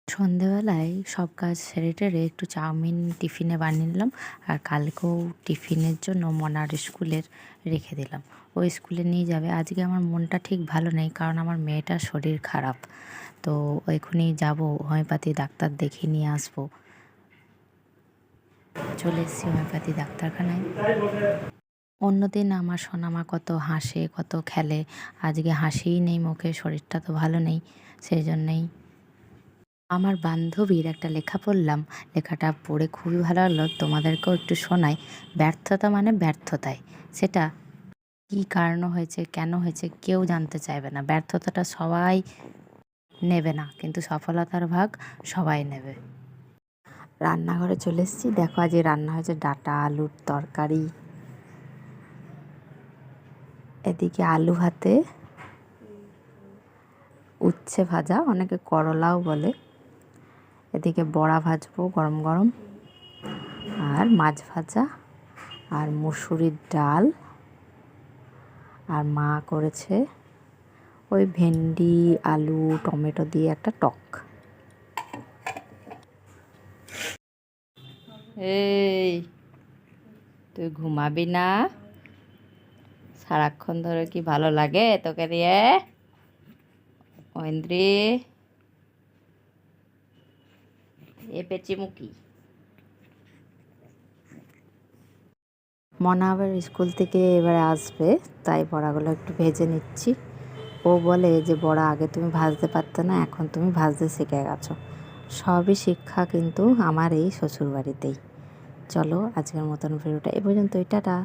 সন্ধেবেলায় সব কাজ সেরে টেরে একটু চাউমিন টিফিনে বানিয়ে নিলাম। আর কালকেও টিফিনের জন্য মনার স্কুলের রেখে দিলাম। ও স্কুলে নিয়ে যাবে। আজকে আমার মনটা ঠিক ভালো নেই, কারণ আমার মেয়েটার শরীর খারাপ। তো এখনই যাব, হোমিওপ্যাথি ডাক্তার দেখিয়ে নিয়ে আসবো। চলে এসেছি হোমিওপ্যাথি ডাক্তারখানায়। অন্যদিন আমার সোনামা কত হাসে, কত খেলে। আজকে হাসিই নেই মুখে, শরীরটা তো ভালো নেই। সেই জন্যেই আমার বান্ধবীর একটা লেখা পড়লাম, লেখাটা পড়ে খুবই ভালো লাগলো, তোমাদেরকেও একটু শোনাই। ব্যর্থতা মানে ব্যর্থতাই, সেটা কী কারণ হয়েছে, কেন হয়েছে, কেউ জানতে চাইবে না। ব্যর্থতাটা সবাই নেবে না, কিন্তু সফলতার ভাগ সবাই নেবে। রান্নাঘরে চলে এসেছি, দেখো আজ রান্না হয়েছে ডাঁটা আলুর তরকারি, এদিকে আলু ভাতে উচ্ছে ভাজা, অনেকে করলাও বলে, এদিকে বড়া ভাজবো গরম গরম, আর মাছ ভাজা, আর মুসুরির ডাল, আর মা করেছে ওই ভেন্ডি আলু টমেটো দিয়ে একটা টক। এই তুই ঘুমাবি না? সারাক্ষণ ধরে কি ভালো লাগে তোকে দিয়ে? ঐন্দ্রি, এ পেচিমুখি। মনা আবার স্কুল থেকে এবারে আসবে, তাই বড়াগুলো একটু ভেজে নিচ্ছি। ও বলে যে বড়া আগে তুমি ভাজতে পারতে না, এখন তুমি ভাজতে শিখে গেছো। সবই শিক্ষা কিন্তু আমার এই শ্বশুরবাড়িতেই। চলো আজকের মতন ভিডিওটা এ পর্যন্তই, টাটা।